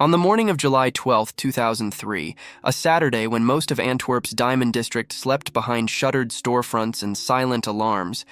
On the morning of July 12, 2003, a Saturday when most of Antwerp's diamond district slept behind shuttered storefronts and silent alarms,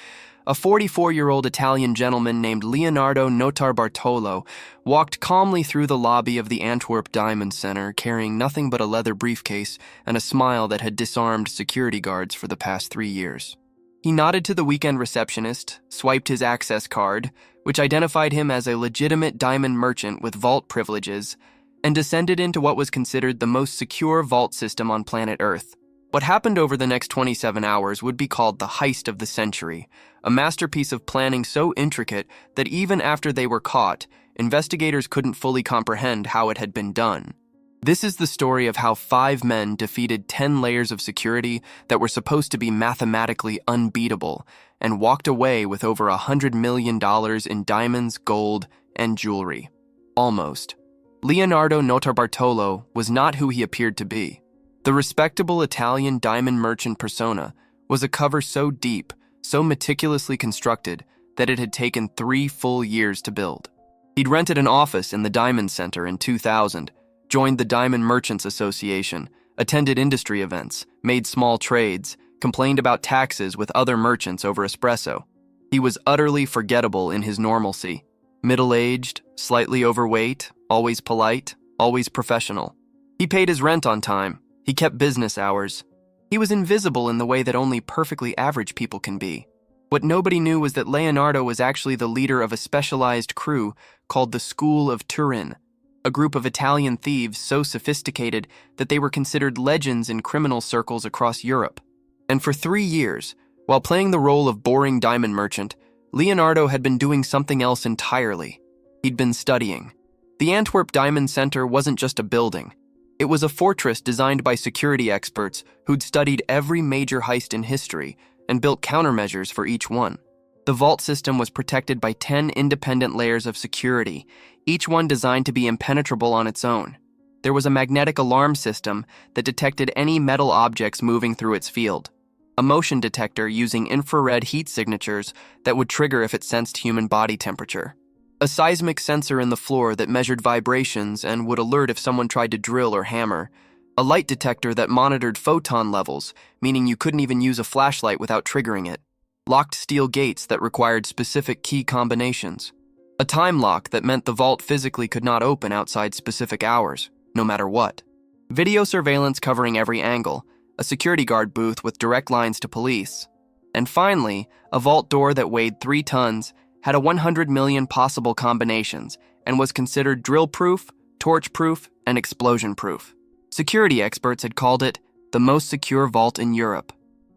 a 44-year-old Italian gentleman named Leonardo Notarbartolo walked calmly through the lobby of the Antwerp Diamond Center, carrying nothing but a leather briefcase and a smile that had disarmed security guards for the past 3 years. He nodded to the weekend receptionist, swiped his access card, which identified him as a legitimate diamond merchant with vault privileges, and descended into what was considered the most secure vault system on planet Earth. What happened over the next 27 hours would be called the heist of the century, a masterpiece of planning so intricate that even after they were caught, investigators couldn't fully comprehend how it had been done. This is the story of how 5 men defeated 10 layers of security that were supposed to be mathematically unbeatable and walked away with over $100 million in diamonds, gold, and jewelry. Almost. Leonardo Notarbartolo was not who he appeared to be. The respectable Italian diamond merchant persona was a cover so deep, so meticulously constructed, that it had taken 3 full years to build. He'd rented an office in the Diamond Center in 2000, joined the Diamond Merchants Association, attended industry events, made small trades, complained about taxes with other merchants over espresso. He was utterly forgettable in his normalcy. Middle-aged, slightly overweight, always polite, always professional. He paid his rent on time. He kept business hours. He was invisible in the way that only perfectly average people can be. What nobody knew was that Leonardo was actually the leader of a specialized crew called the School of Turin, a group of Italian thieves so sophisticated that they were considered legends in criminal circles across Europe. And for 3 years, while playing the role of boring diamond merchant, Leonardo had been doing something else entirely. He'd been studying. The Antwerp Diamond Center wasn't just a building. It was a fortress designed by security experts who'd studied every major heist in history and built countermeasures for each one. The vault system was protected by 10 independent layers of security, each one designed to be impenetrable on its own. There was a magnetic alarm system that detected any metal objects moving through its field, a motion detector using infrared heat signatures that would trigger if it sensed human body temperature, a seismic sensor in the floor that measured vibrations and would alert if someone tried to drill or hammer, a light detector that monitored photon levels, meaning you couldn't even use a flashlight without triggering it, locked steel gates that required specific key combinations, a time lock that meant the vault physically could not open outside specific hours, no matter what, video surveillance covering every angle, a security guard booth with direct lines to police, and finally, a vault door that weighed 3 tons, had a 100 million possible combinations, and was considered drill-proof, torch-proof, and explosion-proof. Security experts had called it the most secure vault in Europe.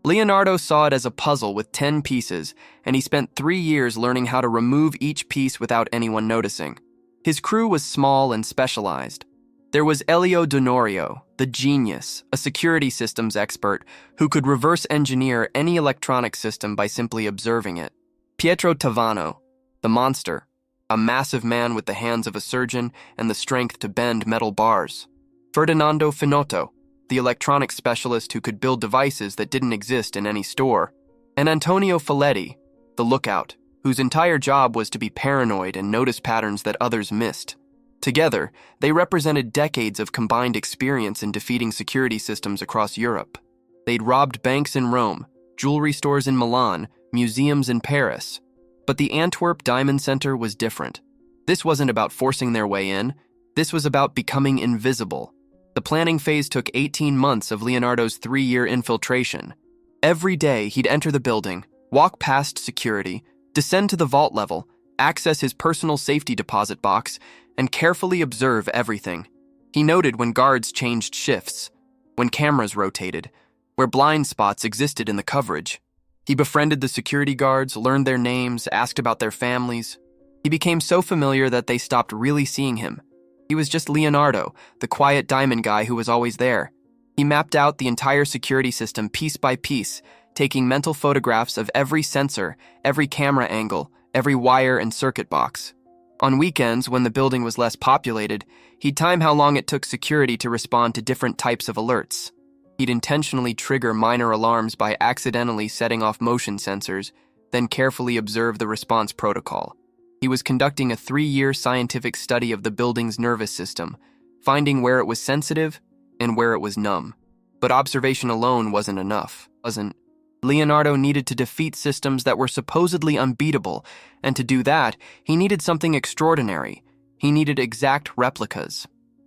Leonardo saw it as a puzzle with 10 pieces, and he spent 3 years learning how to remove each piece without anyone noticing. His crew was small and specialized. There was Elio Donorio, the genius, a security systems expert who could reverse engineer any electronic system by simply observing it. Pietro Tavano, the monster, a massive man with the hands of a surgeon and the strength to bend metal bars. Ferdinando Finotto, the electronics specialist who could build devices that didn't exist in any store. And Antonio Folletti, the lookout, whose entire job was to be paranoid and notice patterns that others missed. Together, they represented decades of combined experience in defeating security systems across Europe. They'd robbed banks in Rome, jewelry stores in Milan, museums in Paris. But the Antwerp Diamond Center was different. This wasn't about forcing their way in. This was about becoming invisible. The planning phase took 18 months of Leonardo's 3-year infiltration. Every day, he'd enter the building, walk past security, descend to the vault level, access his personal safety deposit box, and carefully observe everything. He noted when guards changed shifts, when cameras rotated, where blind spots existed in the coverage. He befriended the security guards, learned their names, asked about their families. He became so familiar that they stopped really seeing him. He was just Leonardo, the quiet diamond guy who was always there. He mapped out the entire security system piece by piece, taking mental photographs of every sensor, every camera angle, every wire and circuit box. On weekends, when the building was less populated, he'd time how long it took security to respond to different types of alerts. He'd intentionally trigger minor alarms by accidentally setting off motion sensors, then carefully observe the response protocol. He was conducting a 3-year scientific study of the building's nervous system, finding where it was sensitive and where it was numb. But observation alone wasn't enough, wasn't. Leonardo needed to defeat systems that were supposedly unbeatable, and to do that, he needed something extraordinary. He needed exact replicas.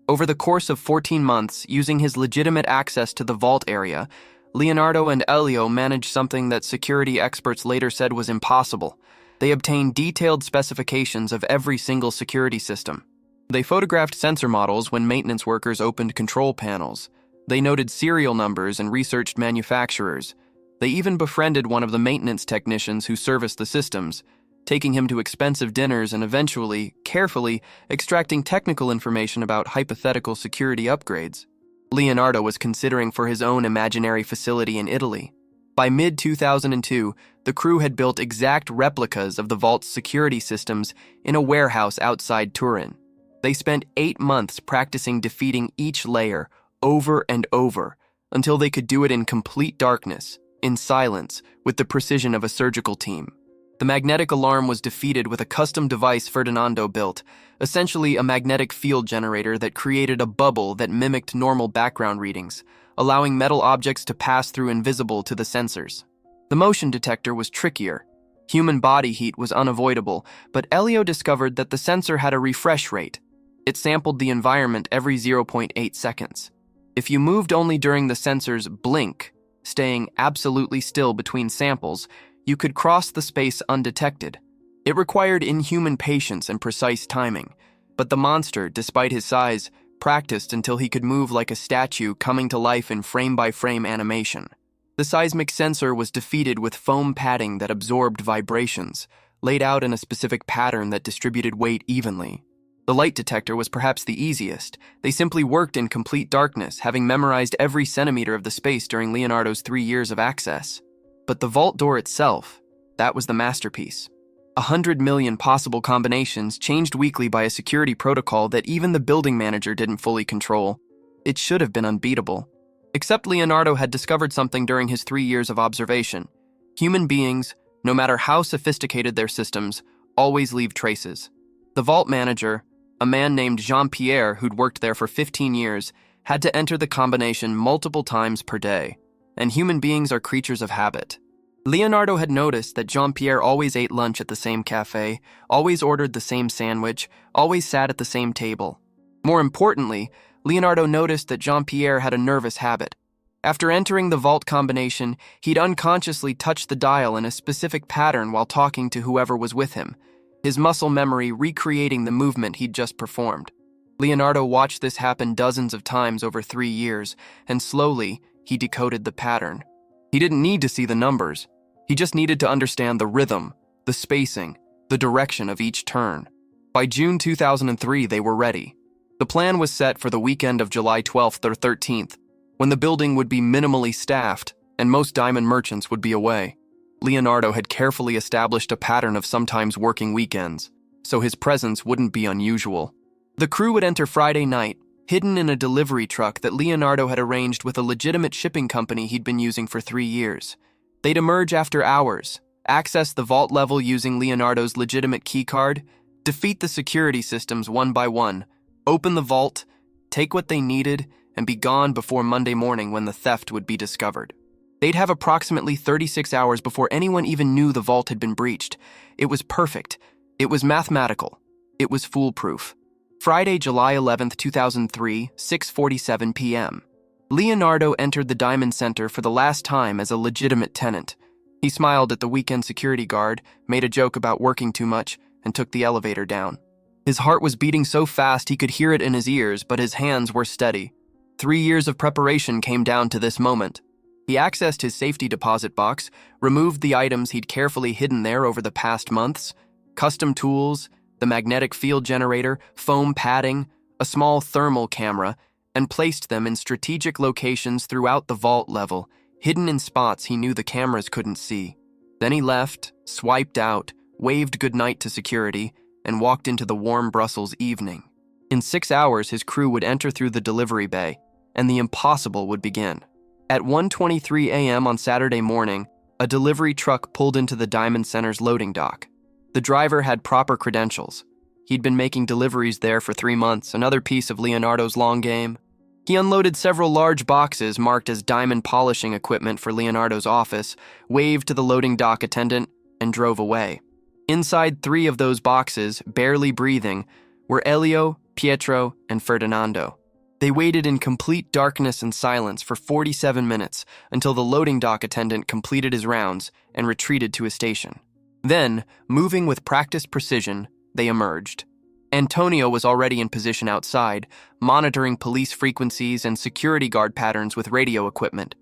Over the course of 14 months, using his legitimate access to the vault area, Leonardo and Elio managed something that security experts later said was impossible. They obtained detailed specifications of every single security system. They photographed sensor models when maintenance workers opened control panels. They noted serial numbers and researched manufacturers. They even befriended one of the maintenance technicians who serviced the systems, taking him to expensive dinners and eventually, carefully, extracting technical information about hypothetical security upgrades. Leonardo was considering for his own imaginary facility in Italy. By mid-2002, the crew had built exact replicas of the vault's security systems in a warehouse outside Turin. They spent 8 months practicing defeating each layer over and over until they could do it in complete darkness, in silence, with the precision of a surgical team. The magnetic alarm was defeated with a custom device Ferdinando built, essentially a magnetic field generator that created a bubble that mimicked normal background readings, allowing metal objects to pass through invisible to the sensors. The motion detector was trickier. Human body heat was unavoidable, but Elio discovered that the sensor had a refresh rate. It sampled the environment every 0.8 seconds. If you moved only during the sensor's blink, staying absolutely still between samples, you could cross the space undetected. It required inhuman patience and precise timing, but the monster, despite his size, practiced until he could move like a statue, coming to life in frame-by-frame animation. The seismic sensor was defeated with foam padding that absorbed vibrations, laid out in a specific pattern that distributed weight evenly. The light detector was perhaps the easiest. They simply worked in complete darkness, having memorized every centimeter of the space during Leonardo's 3 years of access. But the vault door itself, that was the masterpiece. 100 million possible combinations changed weekly by a security protocol that even the building manager didn't fully control. It should have been unbeatable. Except Leonardo had discovered something during his 3 years of observation. Human beings, no matter how sophisticated their systems, always leave traces. The vault manager, a man named Jean-Pierre who'd worked there for 15 years, had to enter the combination multiple times per day. And human beings are creatures of habit. Leonardo had noticed that Jean-Pierre always ate lunch at the same cafe, always ordered the same sandwich, always sat at the same table. More importantly, Leonardo noticed that Jean-Pierre had a nervous habit. After entering the vault combination, he'd unconsciously touch the dial in a specific pattern while talking to whoever was with him, his muscle memory recreating the movement he'd just performed. Leonardo watched this happen dozens of times over 3 years, and slowly, he decoded the pattern. He didn't need to see the numbers. He just needed to understand the rhythm, the spacing, the direction of each turn. By June 2003, they were ready. The plan was set for the weekend of July 12th or 13th, when the building would be minimally staffed and most diamond merchants would be away. Leonardo had carefully established a pattern of sometimes working weekends, so his presence wouldn't be unusual. The crew would enter Friday night, hidden in a delivery truck that Leonardo had arranged with a legitimate shipping company he'd been using for 3 years. They'd emerge after hours, access the vault level using Leonardo's legitimate keycard, defeat the security systems one by one, open the vault, take what they needed, and be gone before Monday morning when the theft would be discovered. They'd have approximately 36 hours before anyone even knew the vault had been breached. It was perfect. It was mathematical. It was foolproof. Friday, July 11th, 2003, 6:47 p.m. Leonardo entered the Diamond Center for the last time as a legitimate tenant. He smiled at the weekend security guard, made a joke about working too much, and took the elevator down. His heart was beating so fast he could hear it in his ears, but his hands were steady. 3 years of preparation came down to this moment. He accessed his safety deposit box, removed the items he'd carefully hidden there over the past months, custom tools, the magnetic field generator, foam padding, a small thermal camera, and placed them in strategic locations throughout the vault level, hidden in spots he knew the cameras couldn't see. Then he left, swiped out, waved goodnight to security, and walked into the warm Brussels evening. In 6 hours, his crew would enter through the delivery bay, and the impossible would begin. At 1:23 a.m. on Saturday morning, a delivery truck pulled into the Diamond Center's loading dock. The driver had proper credentials. He'd been making deliveries there for 3 months, another piece of Leonardo's long game. He unloaded several large boxes marked as diamond polishing equipment for Leonardo's office, waved to the loading dock attendant, and drove away. Inside 3 of those boxes, barely breathing, were Elio, Pietro, and Ferdinando. They waited in complete darkness and silence for 47 minutes until the loading dock attendant completed his rounds and retreated to his station. Then, moving with practiced precision, they emerged. Antonio was already in position outside, monitoring police frequencies and security guard patterns with radio equipment.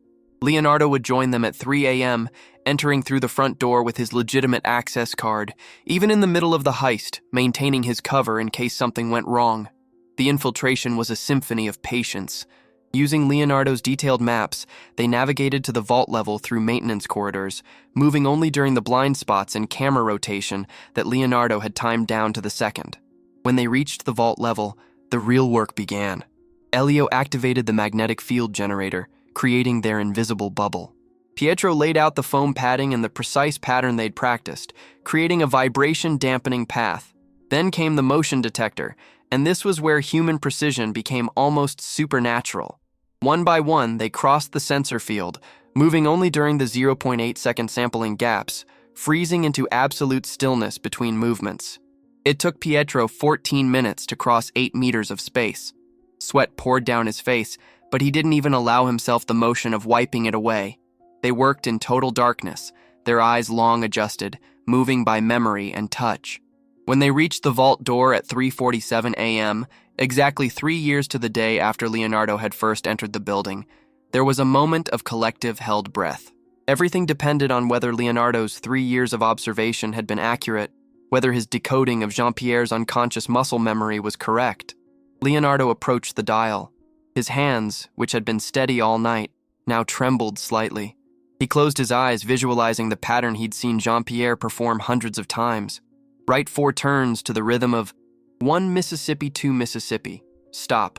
Leonardo would join them at 3 a.m., entering through the front door with his legitimate access card, even in the middle of the heist, maintaining his cover in case something went wrong. The infiltration was a symphony of patience. Using Leonardo's detailed maps, they navigated to the vault level through maintenance corridors, moving only during the blind spots and camera rotation that Leonardo had timed down to the second. When they reached the vault level, the real work began. Elio activated the magnetic field generator, creating their invisible bubble. Pietro laid out the foam padding in the precise pattern they'd practiced, creating a vibration-dampening path. Then came the motion detector, and this was where human precision became almost supernatural. One by one, they crossed the sensor field, moving only during the 0.8-second sampling gaps, freezing into absolute stillness between movements. It took Pietro 14 minutes to cross 8 meters of space. Sweat poured down his face, but he didn't even allow himself the motion of wiping it away. They worked in total darkness, their eyes long adjusted, moving by memory and touch. When they reached the vault door at 3:47 a.m., exactly 3 years to the day after Leonardo had first entered the building, there was a moment of collective held breath. Everything depended on whether Leonardo's 3 years of observation had been accurate, whether his decoding of Jean-Pierre's unconscious muscle memory was correct. Leonardo approached the dial. His hands, which had been steady all night, now trembled slightly. He closed his eyes, visualizing the pattern he'd seen Jean-Pierre perform hundreds of times. Right 4 turns to the rhythm of 1 Mississippi, 2 Mississippi, stop.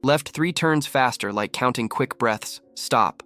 Left 3 turns faster, like counting quick breaths, stop.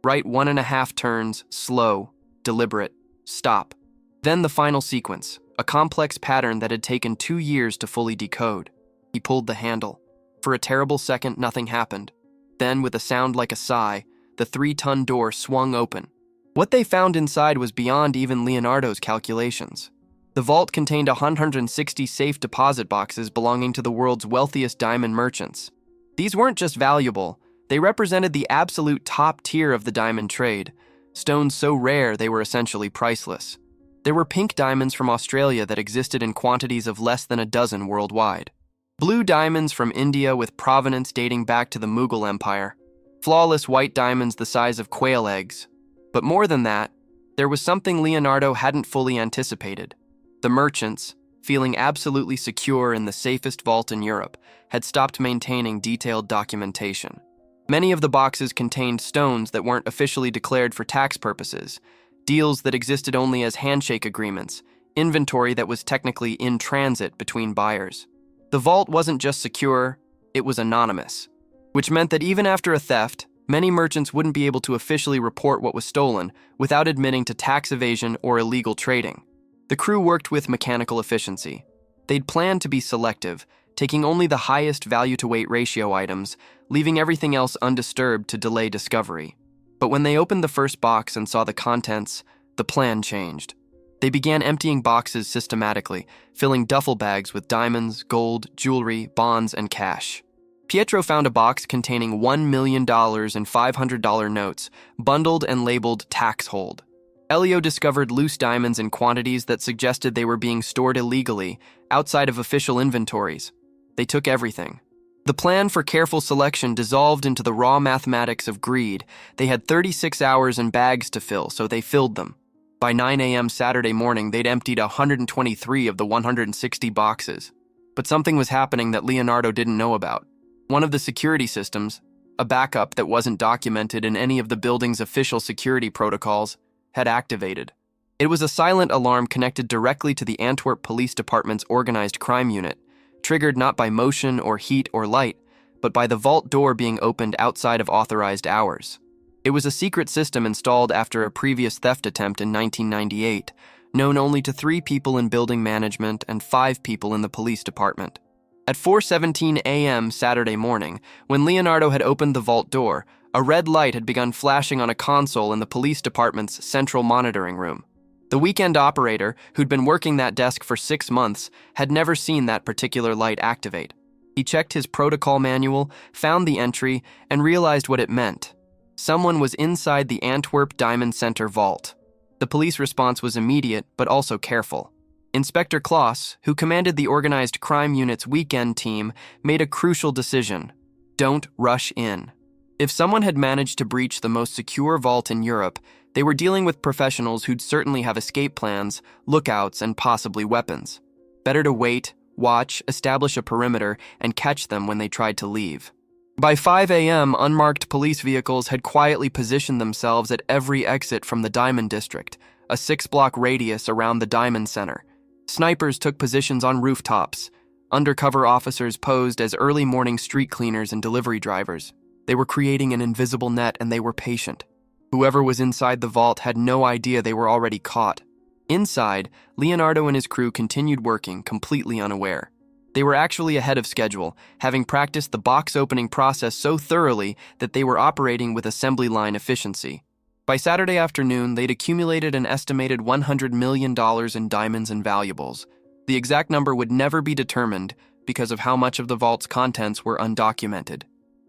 Right 1.5 turns, slow, deliberate, stop. Then the final sequence, a complex pattern that had taken 2 years to fully decode. He pulled the handle. For a terrible second, nothing happened. Then, with a sound like a sigh, the 3-ton door swung open. What they found inside was beyond even Leonardo's calculations. The vault contained 160 safe deposit boxes belonging to the world's wealthiest diamond merchants. These weren't just valuable, they represented the absolute top tier of the diamond trade, stones so rare they were essentially priceless. There were pink diamonds from Australia that existed in quantities of less than a dozen worldwide. Blue diamonds from India with provenance dating back to the Mughal Empire. Flawless white diamonds the size of quail eggs. But more than that, there was something Leonardo hadn't fully anticipated. The merchants, feeling absolutely secure in the safest vault in Europe, had stopped maintaining detailed documentation. Many of the boxes contained stones that weren't officially declared for tax purposes, deals that existed only as handshake agreements, inventory that was technically in transit between buyers. The vault wasn't just secure, it was anonymous, which meant that even after a theft, many merchants wouldn't be able to officially report what was stolen without admitting to tax evasion or illegal trading. The crew worked with mechanical efficiency. They'd planned to be selective, taking only the highest value-to-weight ratio items, leaving everything else undisturbed to delay discovery. But when they opened the first box and saw the contents, the plan changed. They began emptying boxes systematically, filling duffel bags with diamonds, gold, jewelry, bonds, and cash. Pietro found a box containing $1 million in $500 notes, bundled and labeled tax hold. Elio discovered loose diamonds in quantities that suggested they were being stored illegally, outside of official inventories. They took everything. The plan for careful selection dissolved into the raw mathematics of greed. They had 36 hours and bags to fill, so they filled them. By 9 a.m. Saturday morning, they'd emptied 123 of the 160 boxes. But something was happening that Leonardo didn't know about. One of the security systems, a backup that wasn't documented in any of the building's official security protocols, had activated. It was a silent alarm connected directly to the Antwerp Police Department's organized crime unit, triggered not by motion or heat or light, but by the vault door being opened outside of authorized hours. It was a secret system installed after a previous theft attempt in 1998. known only to 3 people in building management and 5 people in the police department. At 4:17 a.m. Saturday morning, when Leonardo had opened the vault door, a red light had begun flashing on a console in the police department's central monitoring room. The weekend operator, who'd been working that desk for 6 months, had never seen that particular light activate. He checked his protocol manual, found the entry, and realized what it meant. Someone was inside the Antwerp Diamond Center vault. The police response was immediate, but also careful. Inspector Klaus, who commanded the organized crime unit's weekend team, made a crucial decision. Don't rush in. If someone had managed to breach the most secure vault in Europe, they were dealing with professionals who'd certainly have escape plans, lookouts, and possibly weapons. Better to wait, watch, establish a perimeter, and catch them when they tried to leave. By 5 a.m., unmarked police vehicles had quietly positioned themselves at every exit from the Diamond District, a 6-block radius around the Diamond Center. Snipers took positions on rooftops. Undercover officers posed as early morning street cleaners and delivery drivers. They were creating an invisible net, and they were patient. Whoever was inside the vault had no idea they were already caught. Inside, Leonardo and his crew continued working, completely unaware. They were actually ahead of schedule, having practiced the box opening process so thoroughly that they were operating with assembly line efficiency. By Saturday afternoon, they'd accumulated an estimated $100 million in diamonds and valuables. The exact number would never be determined because of how much of the vault's contents were undocumented.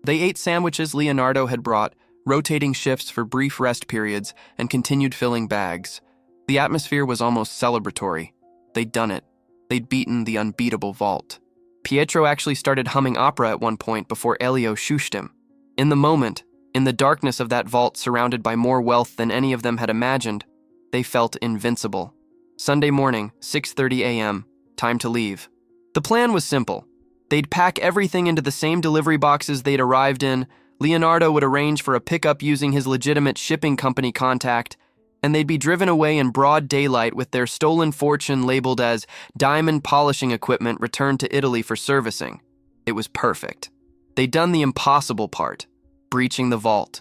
They ate sandwiches Leonardo had brought, rotating shifts for brief rest periods, and continued filling bags. The atmosphere was almost celebratory. They'd done it. They'd beaten the unbeatable vault. Pietro actually started humming opera at one point before Elio shushed him. In the moment, in the darkness of that vault surrounded by more wealth than any of them had imagined, they felt invincible. Sunday morning, 6:30 a.m., time to leave. The plan was simple. They'd pack everything into the same delivery boxes they'd arrived in. Leonardo would arrange for a pickup using his legitimate shipping company contact, and they'd be driven away in broad daylight with their stolen fortune labeled as diamond polishing equipment returned to Italy for servicing. It was perfect. They'd done the impossible part, breaching the vault.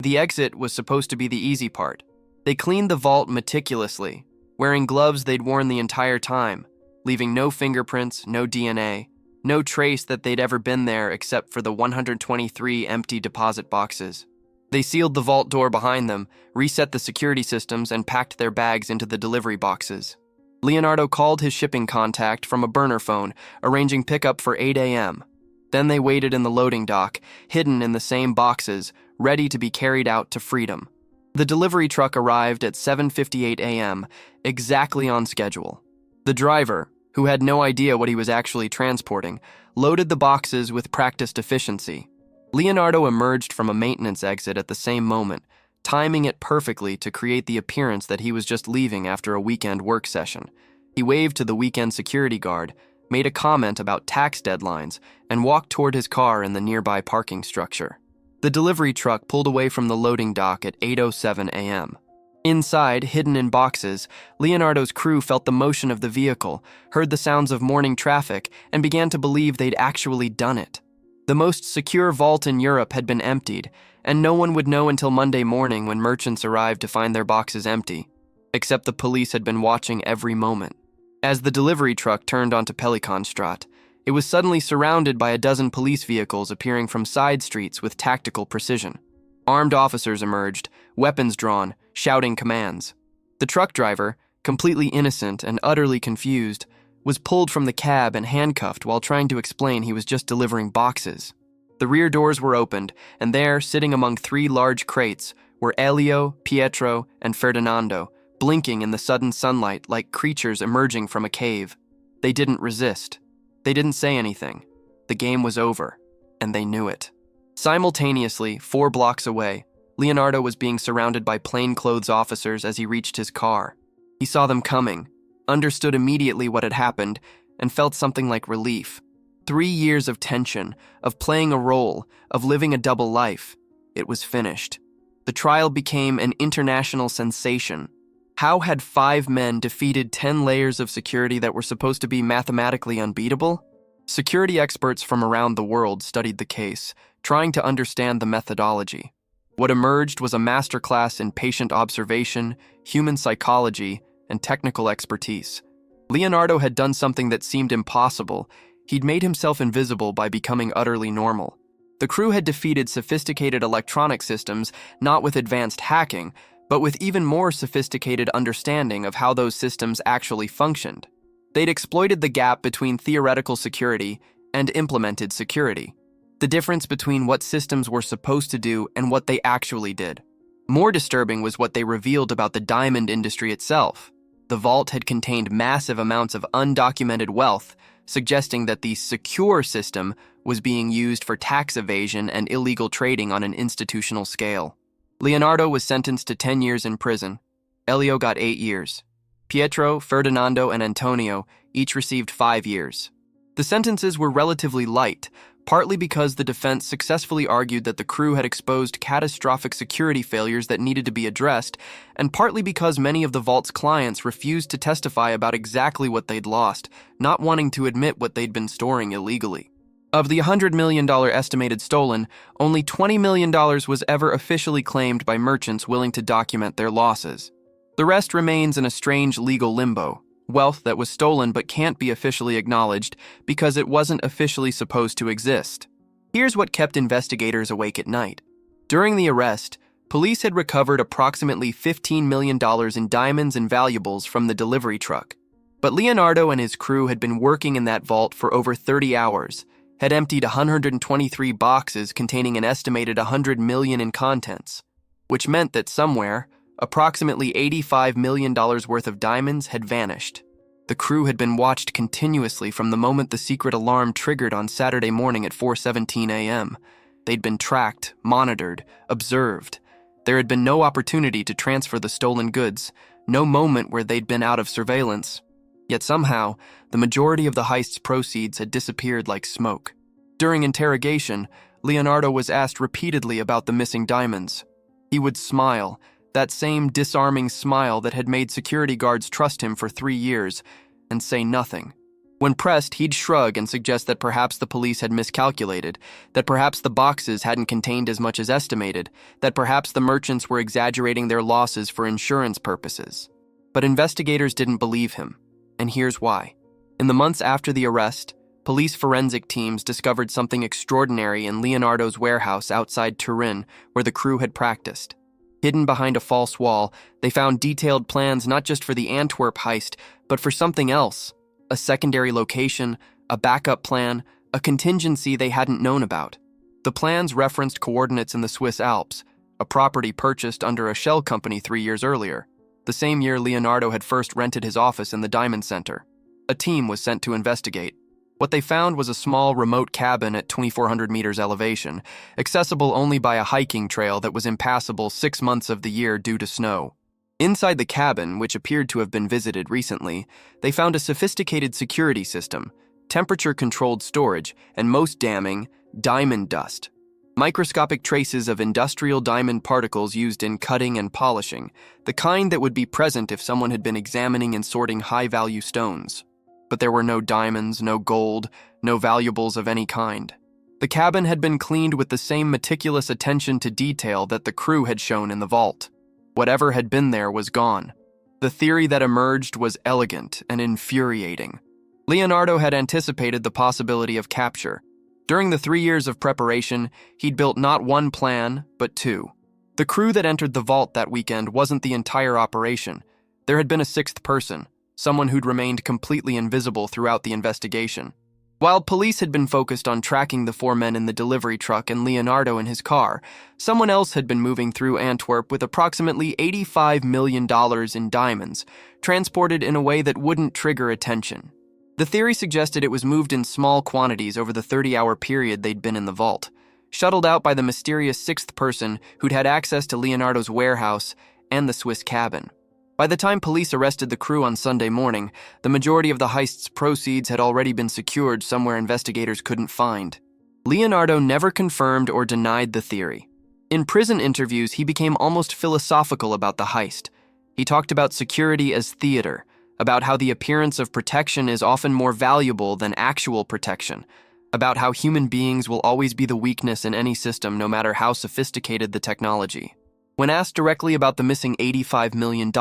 The exit was supposed to be the easy part. They cleaned the vault meticulously, wearing gloves they'd worn the entire time, leaving no fingerprints, no DNA, no trace that they'd ever been there except for the 123 empty deposit boxes. They sealed the vault door behind them, reset the security systems, and packed their bags into the delivery boxes. Leonardo called his shipping contact from a burner phone, arranging pickup for 8 a.m. Then they waited in the loading dock, hidden in the same boxes, ready to be carried out to freedom. The delivery truck arrived at 7:58 a.m., exactly on schedule. The driver, who had no idea what he was actually transporting, loaded the boxes with practiced efficiency. Leonardo emerged from a maintenance exit at the same moment, timing it perfectly to create the appearance that he was just leaving after a weekend work session. He waved to the weekend security guard, made a comment about tax deadlines, and walked toward his car in the nearby parking structure. The delivery truck pulled away from the loading dock at 8:07 a.m. Inside, hidden in boxes, Leonardo's crew felt the motion of the vehicle, heard the sounds of morning traffic, and began to believe they'd actually done it. The most secure vault in Europe had been emptied, and no one would know until Monday morning when merchants arrived to find their boxes empty, except the police had been watching every moment. As the delivery truck turned onto Pelikanstraat, it was suddenly surrounded by a dozen police vehicles appearing from side streets with tactical precision. Armed officers emerged, weapons drawn, shouting commands. The truck driver, completely innocent and utterly confused, was pulled from the cab and handcuffed while trying to explain he was just delivering boxes. The rear doors were opened, and there, sitting among 3 large crates, were Elio, Pietro, and Ferdinando, blinking in the sudden sunlight like creatures emerging from a cave. They didn't resist. They didn't say anything. The game was over, and they knew it. Simultaneously, 4 blocks away, Leonardo was being surrounded by plainclothes officers as he reached his car. He saw them coming, understood immediately what had happened, and felt something like relief. 3 years of tension, of playing a role, of living a double life. It was finished. The trial became an international sensation. How had 5 men defeated 10 layers of security that were supposed to be mathematically unbeatable? Security experts from around the world studied the case, trying to understand the methodology. What emerged was a masterclass in patient observation, human psychology, and technical expertise. Leonardo had done something that seemed impossible. He'd made himself invisible by becoming utterly normal. The crew had defeated sophisticated electronic systems, not with advanced hacking, but with even more sophisticated understanding of how those systems actually functioned. They'd exploited the gap between theoretical security and implemented security, the difference between what systems were supposed to do and what they actually did. More disturbing was what they revealed about the diamond industry itself. The vault had contained massive amounts of undocumented wealth, suggesting that the secure system was being used for tax evasion and illegal trading on an institutional scale. Leonardo was sentenced to 10 years in prison. Elio got 8 years. Pietro, Ferdinando, and Antonio each received 5 years. The sentences were relatively light, partly because the defense successfully argued that the crew had exposed catastrophic security failures that needed to be addressed, and partly because many of the vault's clients refused to testify about exactly what they'd lost, not wanting to admit what they'd been storing illegally. Of the $100 million estimated stolen, only $20 million was ever officially claimed by merchants willing to document their losses. The rest remains in a strange legal limbo, wealth that was stolen but can't be officially acknowledged because it wasn't officially supposed to exist. Here's what kept investigators awake at night. During the arrest, police had recovered approximately $15 million in diamonds and valuables from the delivery truck. But Leonardo and his crew had been working in that vault for over 30 hours, had emptied 123 boxes containing an estimated $100 million in contents, which meant that somewhere, approximately $85 million worth of diamonds had vanished. The crew had been watched continuously from the moment the secret alarm triggered on Saturday morning at 4:17 a.m. They'd been tracked, monitored, observed. There had been no opportunity to transfer the stolen goods, no moment where they'd been out of surveillance. Yet somehow, the majority of the heist's proceeds had disappeared like smoke. During interrogation, Leonardo was asked repeatedly about the missing diamonds. He would smile, that same disarming smile that had made security guards trust him for 3 years, and say nothing. When pressed, he'd shrug and suggest that perhaps the police had miscalculated, that perhaps the boxes hadn't contained as much as estimated, that perhaps the merchants were exaggerating their losses for insurance purposes. But investigators didn't believe him, and here's why. In the months after the arrest, police forensic teams discovered something extraordinary in Leonardo's warehouse outside Turin, where the crew had practiced. Hidden behind a false wall, they found detailed plans not just for the Antwerp heist, but for something else, a secondary location, a backup plan, a contingency they hadn't known about. The plans referenced coordinates in the Swiss Alps, a property purchased under a shell company 3 years earlier, the same year Leonardo had first rented his office in the Diamond Center. A team was sent to investigate. What they found was a small, remote cabin at 2,400 meters elevation, accessible only by a hiking trail that was impassable 6 months of the year due to snow. Inside the cabin, which appeared to have been visited recently, they found a sophisticated security system, temperature-controlled storage, and most damning, diamond dust. Microscopic traces of industrial diamond particles used in cutting and polishing, the kind that would be present if someone had been examining and sorting high-value stones. But there were no diamonds, no gold, no valuables of any kind. The cabin had been cleaned with the same meticulous attention to detail that the crew had shown in the vault. Whatever had been there was gone. The theory that emerged was elegant and infuriating. Leonardo had anticipated the possibility of capture. During the 3 years of preparation, he'd built not one plan, but 2. The crew that entered the vault that weekend wasn't the entire operation. There had been a 6th person, someone who'd remained completely invisible throughout the investigation. While police had been focused on tracking the 4 men in the delivery truck and Leonardo in his car, someone else had been moving through Antwerp with approximately $85 million in diamonds, transported in a way that wouldn't trigger attention. The theory suggested it was moved in small quantities over the 30-hour period they'd been in the vault, shuttled out by the mysterious 6th person who'd had access to Leonardo's warehouse and the Swiss cabin. By the time police arrested the crew on Sunday morning, the majority of the heist's proceeds had already been secured somewhere investigators couldn't find. Leonardo never confirmed or denied the theory. In prison interviews, he became almost philosophical about the heist. He talked about security as theater, about how the appearance of protection is often more valuable than actual protection, about how human beings will always be the weakness in any system no matter how sophisticated the technology. When asked directly about the missing $85 million,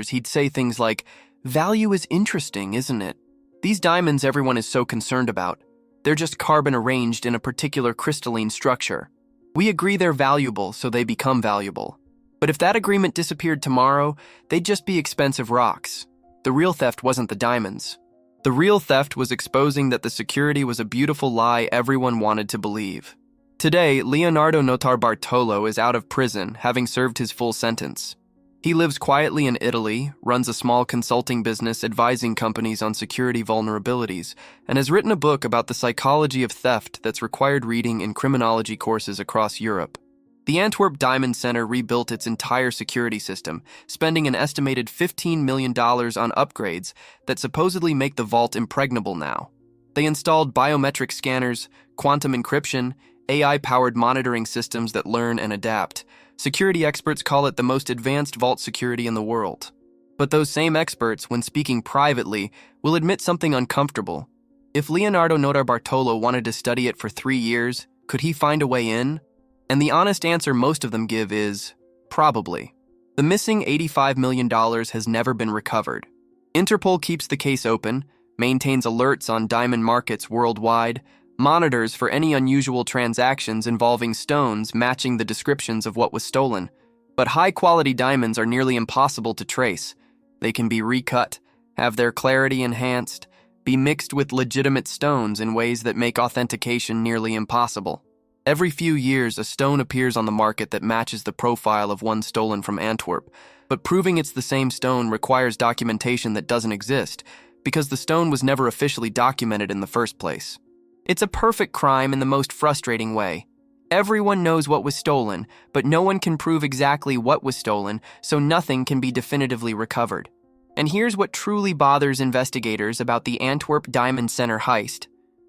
he'd say things like, "Value is interesting, isn't it? These diamonds everyone is so concerned about. They're just carbon arranged in a particular crystalline structure. We agree they're valuable, so they become valuable. But if that agreement disappeared tomorrow, they'd just be expensive rocks. The real theft wasn't the diamonds. The real theft was exposing that the security was a beautiful lie everyone wanted to believe." Today, Leonardo Notarbartolo is out of prison, having served his full sentence. He lives quietly in Italy, runs a small consulting business advising companies on security vulnerabilities, and has written a book about the psychology of theft that's required reading in criminology courses across Europe. The Antwerp Diamond Center rebuilt its entire security system, spending an estimated $15 million on upgrades that supposedly make the vault impregnable now. They installed biometric scanners, quantum encryption, AI-powered monitoring systems that learn and adapt. Security experts call it the most advanced vault security in the world. But those same experts, when speaking privately, will admit something uncomfortable. If Leonardo Notarbartolo wanted to study it for 3 years, could he find a way in? And the honest answer most of them give is, probably. The missing $85 million has never been recovered. Interpol keeps the case open, maintains alerts on diamond markets worldwide, monitors for any unusual transactions involving stones matching the descriptions of what was stolen. But high-quality diamonds are nearly impossible to trace. They can be recut, have their clarity enhanced, be mixed with legitimate stones in ways that make authentication nearly impossible. Every few years, a stone appears on the market that matches the profile of one stolen from Antwerp, but proving it's the same stone requires documentation that doesn't exist, because the stone was never officially documented in the first place. It's a perfect crime in the most frustrating way. Everyone knows what was stolen, but no one can prove exactly what was stolen, so nothing can be definitively recovered. And here's what truly bothers investigators about the Antwerp Diamond Center heist.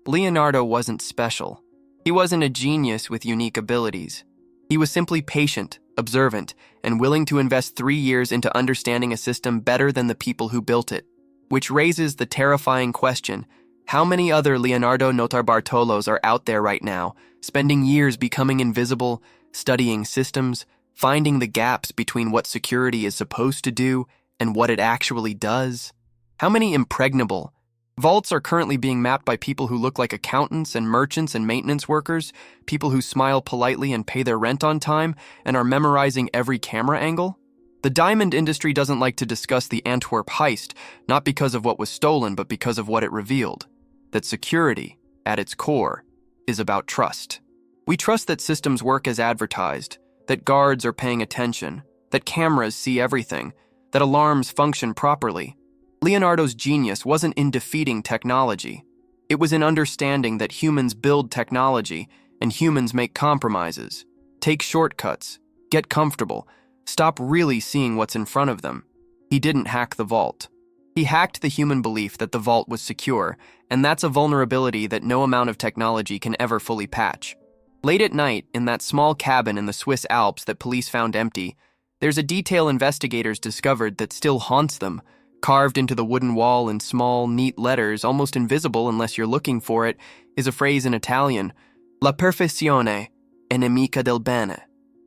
Leonardo wasn't special. He wasn't a genius with unique abilities. He was simply patient, observant, and willing to invest 3 years into understanding a system better than the people who built it. Which raises the terrifying question, how many other Leonardo Notarbartolos are out there right now, spending years becoming invisible, studying systems, finding the gaps between what security is supposed to do and what it actually does? How many impregnable vaults are currently being mapped by people who look like accountants and merchants and maintenance workers, people who smile politely and pay their rent on time and are memorizing every camera angle? The diamond industry doesn't like to discuss the Antwerp heist, not because of what was stolen, but because of what it revealed. That security, at its core, is about trust. We trust that systems work as advertised, that guards are paying attention, that cameras see everything, that alarms function properly. Leonardo's genius wasn't in defeating technology. It was in understanding that humans build technology and humans make compromises, take shortcuts, get comfortable, stop really seeing what's in front of them. He didn't hack the vault. He hacked the human belief that the vault was secure, and that's a vulnerability that no amount of technology can ever fully patch. Late at night, in that small cabin in the Swiss Alps that police found empty, there's a detail investigators discovered that still haunts them. Carved into the wooden wall in small, neat letters, almost invisible unless you're looking for it, is a phrase in Italian, La perfezione è nemica del bene.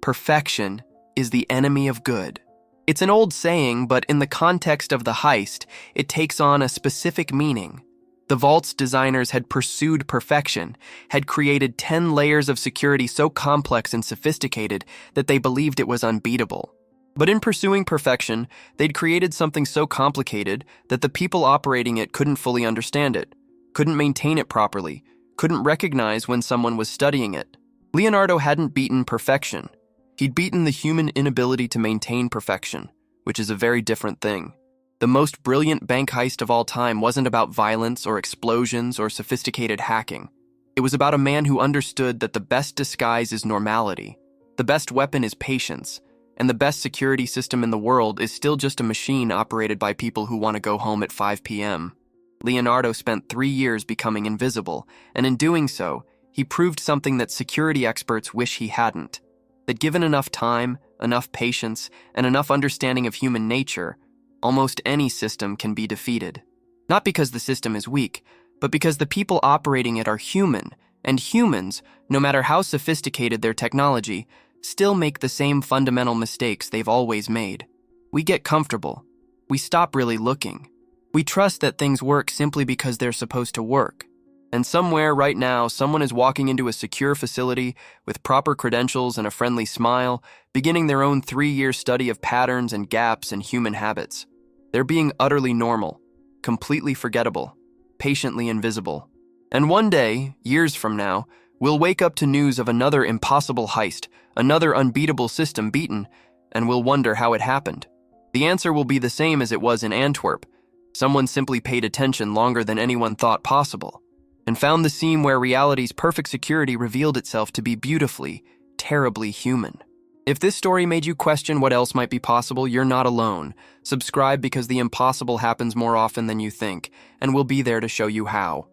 Perfection is the enemy of good. It's an old saying, but in the context of the heist, it takes on a specific meaning. The vault's designers had pursued perfection, had created 10 layers of security so complex and sophisticated that they believed it was unbeatable. But in pursuing perfection, they'd created something so complicated that the people operating it couldn't fully understand it, couldn't maintain it properly, couldn't recognize when someone was studying it. Leonardo hadn't beaten perfection. He'd beaten the human inability to maintain perfection, which is a very different thing. The most brilliant bank heist of all time wasn't about violence or explosions or sophisticated hacking. It was about a man who understood that the best disguise is normality, the best weapon is patience, and the best security system in the world is still just a machine operated by people who want to go home at 5 p.m. Leonardo spent 3 years becoming invisible, and in doing so, he proved something that security experts wish he hadn't. That given enough time, enough patience, and enough understanding of human nature, almost any system can be defeated. Not because the system is weak, but because the people operating it are human, and humans, no matter how sophisticated their technology, still make the same fundamental mistakes they've always made. We get comfortable. We stop really looking. We trust that things work simply because they're supposed to work. And somewhere right now, someone is walking into a secure facility with proper credentials and a friendly smile, beginning their own 3-year study of patterns and gaps in human habits. They're being utterly normal, completely forgettable, patiently invisible. And one day, years from now, we'll wake up to news of another impossible heist, another unbeatable system beaten, and we'll wonder how it happened. The answer will be the same as it was in Antwerp. Someone simply paid attention longer than anyone thought possible, and found the scene where reality's perfect security revealed itself to be beautifully, terribly human. If this story made you question what else might be possible, you're not alone. Subscribe because the impossible happens more often than you think, and we'll be there to show you how.